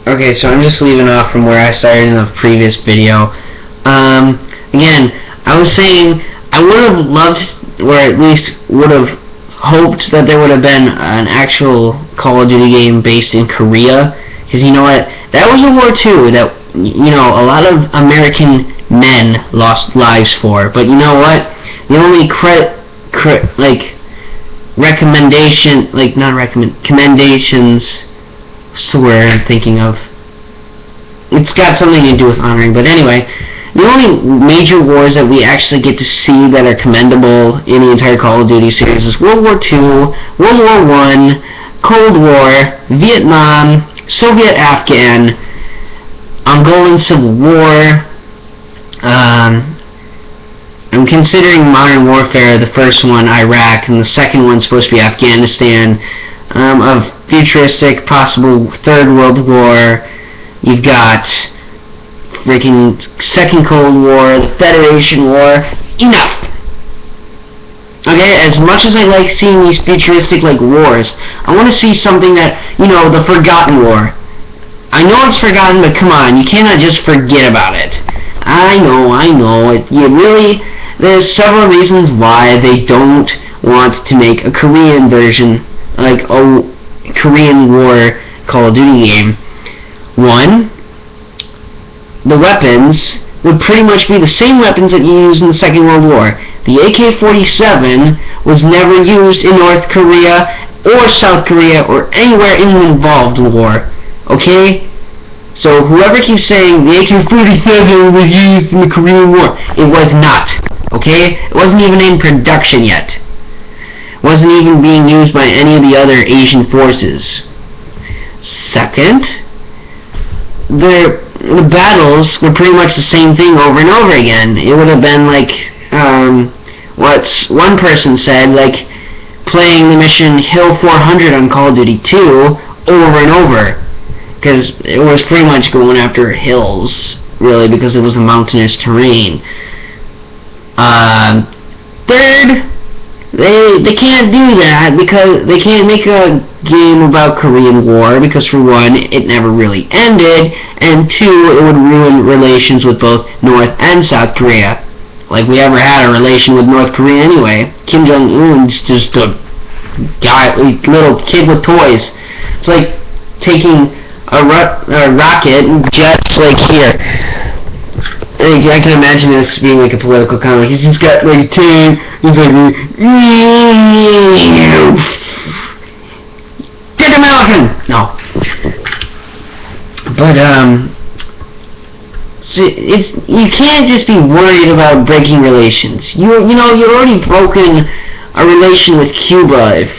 Okay, so I'm just leaving off from where I started in the previous video. Again, I was saying I would have loved, or at least would have hoped that there would have been an actual Call of Duty game based in Korea, because you know what, that was a war too that, you know, a lot of American men lost lives for. But you know what, the only commendations, what's the word I'm thinking of, it's got something to do with honoring, but anyway, the only major wars that we actually get to see that are commendable in the entire Call of Duty series is World War II, World War I, Cold War, Vietnam, Soviet-Afghan, Angolan Civil War. I'm considering Modern Warfare, the first one, Iraq, and the second one's supposed to be Afghanistan. Of futuristic, possible Third World War, you've got freaking Second Cold War, the Federation War. Enough! Okay, as much as I like seeing these futuristic, like, wars, I want to see something that, you know, the Forgotten War. I know it's forgotten, but come on, you cannot just forget about it. I know, there's several reasons why they don't want to make a Korean version, like a Korean War Call of Duty game. One, the weapons would pretty much be the same weapons that you used in the Second World War. The AK-47 was never used in North Korea or South Korea or anywhere in the involved war. Okay? So whoever keeps saying the AK-47 was used in the Korean War, it was not. Okay? It wasn't even in production yet. It wasn't even being used by any of the other Asian forces. Second, the battles were pretty much the same thing over and over again. It would have been like, what one person said, like playing the mission Hill 400 on Call of Duty 2 over and over. Because it was pretty much going after hills, really, because it was a mountainous terrain. Third, they can't do that because they can't make a game about Korean War because, for one, it never really ended, and two, it would ruin relations with both North and South Korea. Like we ever had a relation with North Korea anyway. Kim Jong-un's just a guy, little kid with toys. It's like taking a rocket and jets like here. I can imagine this being like a political comic. He's just got like he's like, get American! No. But you can't just be worried about breaking relations. You know you're already broken a relation with Cuba if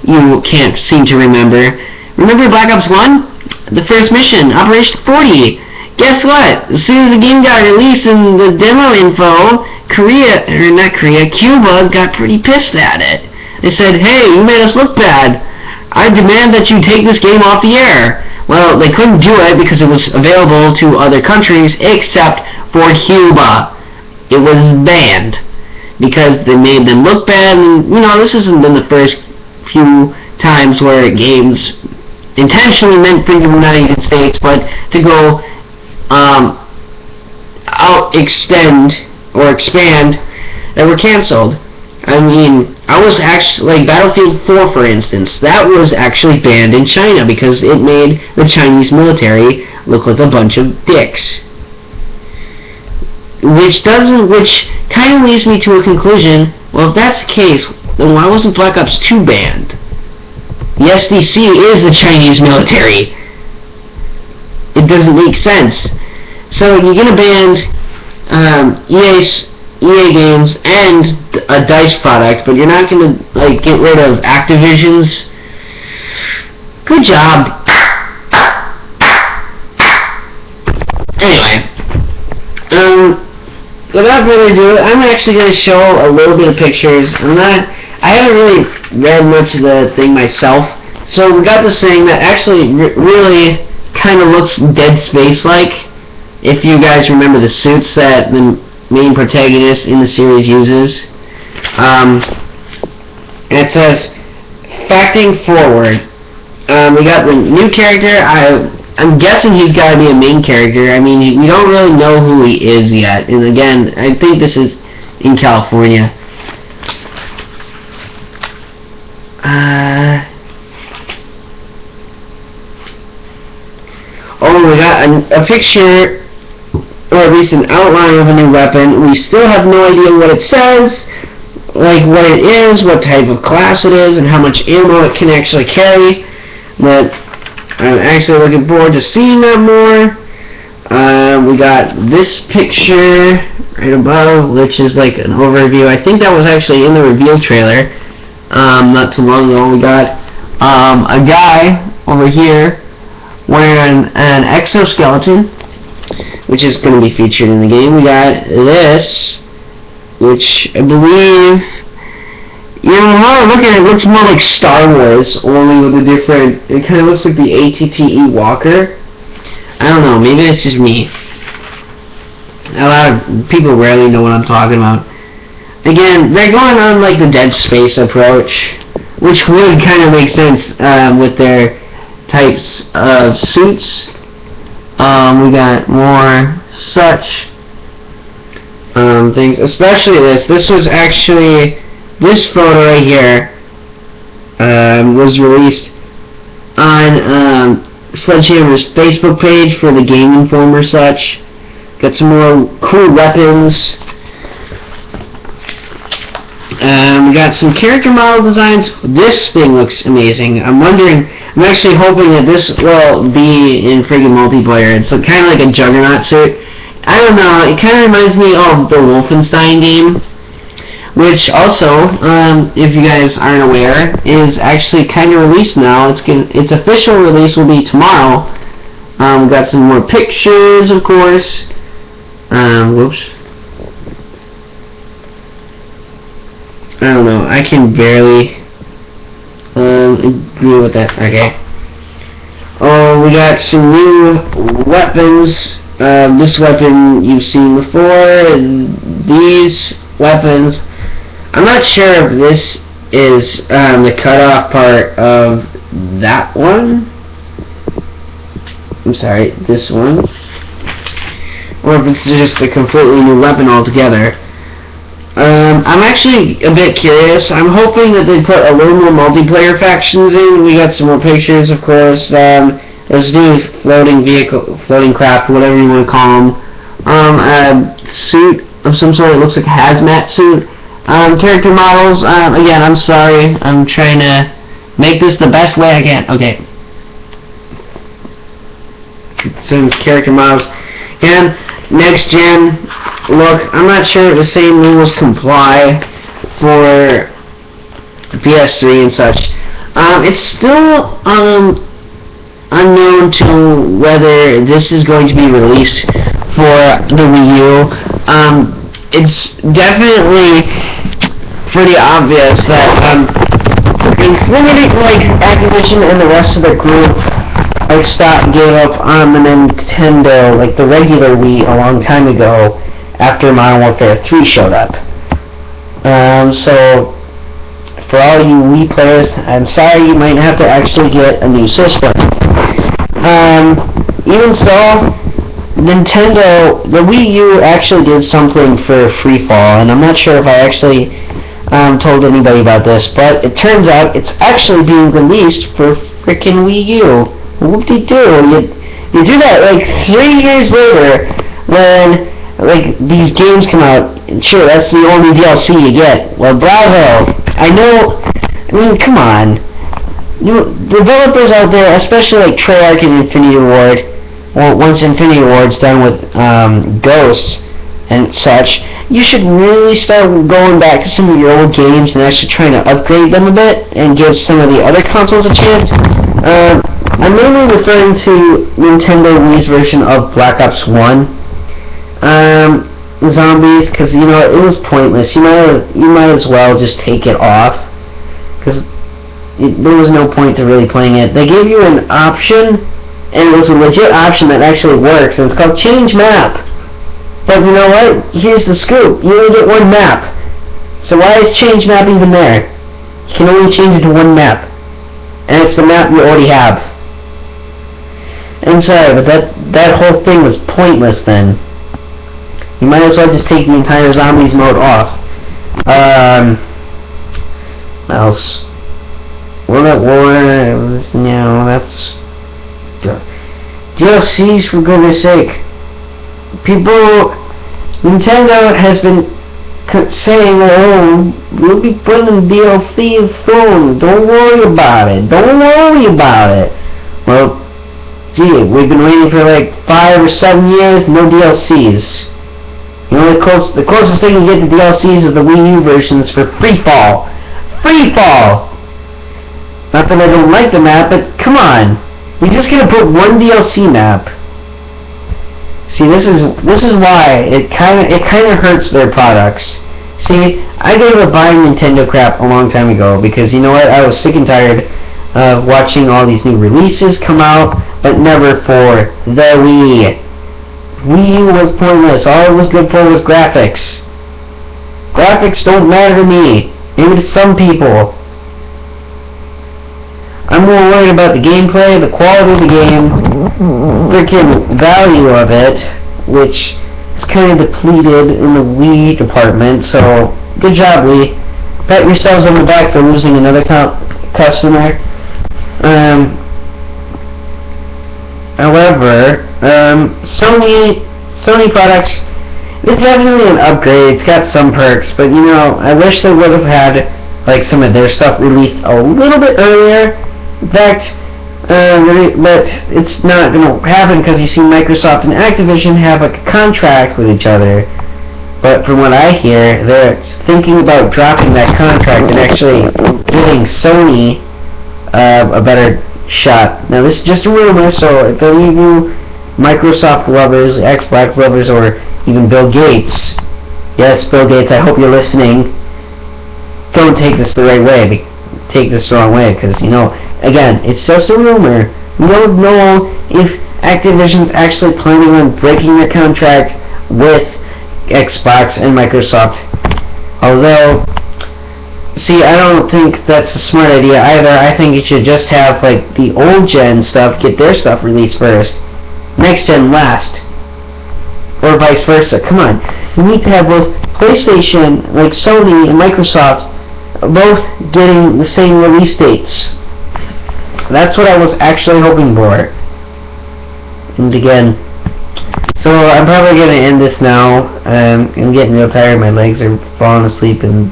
you can't seem to remember. Remember Black Ops 1? The first mission, Operation 40. Guess what? As soon as the game got released and the demo info, Cuba got pretty pissed at it. They said, hey, you made us look bad. I demand that you take this game off the air. Well, they couldn't do it because it was available to other countries except for Cuba. It was banned because they made them look bad, and this hasn't been the first few times where games intentionally meant for the United States, but to go expand that were canceled. I mean, I was actually, like Battlefield 4 for instance, that was actually banned in China because it made the Chinese military look like a bunch of dicks. Which kind of leads me to a conclusion. Well, if that's the case, then why wasn't Black Ops 2 banned? The SDC is the Chinese military. It doesn't make sense. So you're gonna ban EA games and a DICE product, but you're not gonna get rid of Activision's. Good job. Anyway, without further ado, I'm actually gonna show a little bit of pictures. I haven't really read much of the thing myself, so we got this thing that actually really kind of looks Dead Space-like. If you guys remember the suits that the main protagonist in the series uses. And it says, facting forward. We got the new character. I'm guessing he's got to be a main character. I mean, we don't really know who he is yet. And again, I think this is in California. Oh, we got a picture, or at least an outline of a new weapon. We still have no idea what it says, like what it is, what type of class it is, and how much ammo it can actually carry. But I'm actually looking forward to seeing that more. We got this picture right above, which is like an overview. I think that was actually in the reveal trailer not too long ago. We got a guy over here wearing an exoskeleton, which is going to be featured in the game. We got this, which I believe, you know, how I look at it, looks more like Star Wars, only with a different, it kind of looks like the ATTE Walker. I don't know, maybe it's just me. A lot of people rarely know what I'm talking about. Again, they're going on like the Dead Space approach, which would kind of make sense with their types of suits. We got more such things, especially this. This was actually, this photo right here was released on Sledgehammer's Facebook page for the Game Informer such. Got some more cool weapons. We got some character model designs. This thing looks amazing. I'm actually hoping that this will be in friggin' multiplayer. It's kind of like a Juggernaut suit. I don't know, it kind of reminds me of the Wolfenstein game, which also, if you guys aren't aware, is actually kind of released now. Its official release will be tomorrow. We got some more pictures, of course. Whoops. I don't know, I can barely agree with that. Okay. Oh, we got some new weapons. This weapon you've seen before. These weapons, I'm not sure if this is the cutoff part of that one. I'm sorry, this one. Or if it's just a completely new weapon altogether. I'm actually a bit curious. I'm hoping that they put a little more multiplayer factions in. We got some more pictures, of course. This new floating vehicle, floating craft, whatever you want to call them. A suit of some sort. It looks like a hazmat suit. Character models. Again, I'm sorry. I'm trying to make this the best way I can. Okay. Some character models. Again, next gen. Look, I'm not sure if the same rules comply for PS3 and such. It's still unknown to whether this is going to be released for the Wii U. It's definitely pretty obvious that Infinity, Activision and the rest of the group gave up on the Nintendo, the regular Wii, a long time ago after Modern Warfare 3 showed up. So for all you Wii players, I'm sorry, you might have to actually get a new system. Even so, Nintendo, the Wii U actually did something for Free Fall, and I'm not sure if I actually told anybody about this, but it turns out it's actually being released for frickin' Wii U. Whoop-de-doo. You do that 3 years later when these games come out. Sure, that's the only DLC you get. Well, bravo. I mean, come on. Developers out there, especially Treyarch and Infinity Ward, or once Infinity Ward's done with Ghosts and such, you should really start going back to some of your old games and actually trying to upgrade them a bit and give some of the other consoles a chance. I'm mainly referring to Nintendo Wii's version of Black Ops 1. Zombies, because, it was pointless. You might as well just take it off, because there was no point to really playing it. They gave you an option, and it was a legit option that actually works, and it's called Change Map. But you know what? Here's the scoop. You only get one map. So why is Change Map even there? You can only change it to one map. and it's the map you already have. I'm sorry, but that whole thing was pointless then. You might as well just take the entire zombies mode off. What else? World at War, that's... DLCs, for goodness sake. Nintendo has been saying, oh, we'll be putting DLC soon. Don't worry about it. Well, gee, we've been waiting for like 5 or 7 years, no DLCs. You know, the closest thing you get to DLCs is the Wii U versions for Free Fall. Not that I don't like the map, but come on. You're just gonna put one DLC map. See, this is why it kinda hurts their products. See, I gave up buying Nintendo crap a long time ago because you know what? I was sick and tired of watching all these new releases come out, but never for the Wii. Wii U was pointless. All it was good for was graphics. Graphics don't matter to me. Maybe to some people. I'm more worried about the gameplay, the quality of the game, freaking value of it, which is kind of depleted in the Wii department, so good job, Wii. Pat yourselves on the back for losing another customer. However, Sony products, it's definitely an upgrade. It's got some perks, but you know, I wish they would have had like some of their stuff released a little bit earlier. In fact, but it's not going to happen because you see Microsoft and Activision have like a contract with each other. But from what I hear, they're thinking about dropping that contract and actually giving Sony a better shot. Now this is just a rumor, so if any of you Microsoft lovers, Xbox lovers, or even Bill Gates, yes, Bill Gates, I hope you're listening, don't take this the right way, take this the wrong way, because, you know, again, it's just a rumor. We don't know if Activision's actually planning on breaking their contract with Xbox and Microsoft. Although, see, I don't think that's a smart idea either. I think you should just have, like, the old gen stuff, get their stuff released first, next gen last. Or vice versa. Come on. You need to have both PlayStation, like Sony and Microsoft, both getting the same release dates. That's what I was actually hoping for. And again, so I'm probably going to end this now. I'm getting real tired. My legs are falling asleep, and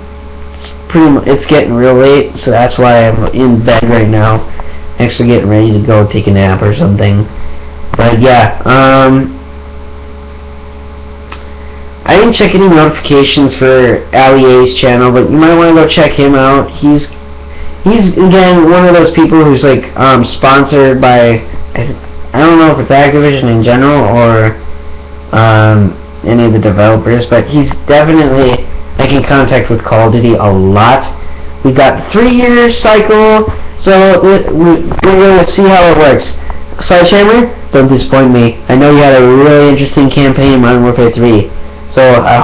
it's getting real late, so that's why I'm in bed right now. Actually getting ready to go take a nap or something. But yeah, I didn't check any notifications for Ali A's channel, but you might want to go check him out. He's again one of those people who's like sponsored by, I don't know if it's Activision in general or any of the developers, but he's definitely like in contact with Call of Duty a lot. We've got 3-year cycle, so we're going to see how it works. Sledgehammer, don't disappoint me. I know you had a really interesting campaign in Modern Warfare 3. So I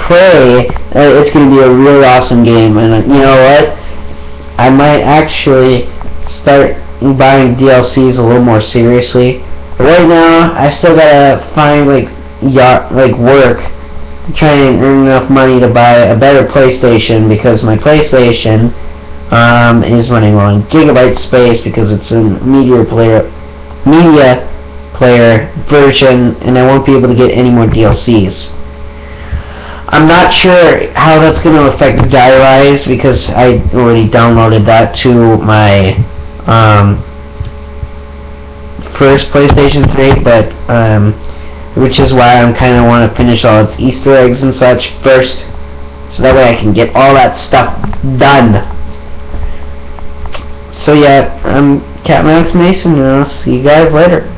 pray it's going to be a really awesome game. And you know what? I might actually start buying DLCs a little more seriously. But right now, I still gotta find work to try and earn enough money to buy a better PlayStation, because my PlayStation is running on gigabyte space because it's a media player version, and I won't be able to get any more DLCs. I'm not sure how that's going to affect Diarize, because I already downloaded that to my first PlayStation 3, but which is why I'm kind of want to finish all its Easter eggs and such first, so that way I can get all that stuff done. So yeah, I'm Cat Max Mason, and I'll see you guys later.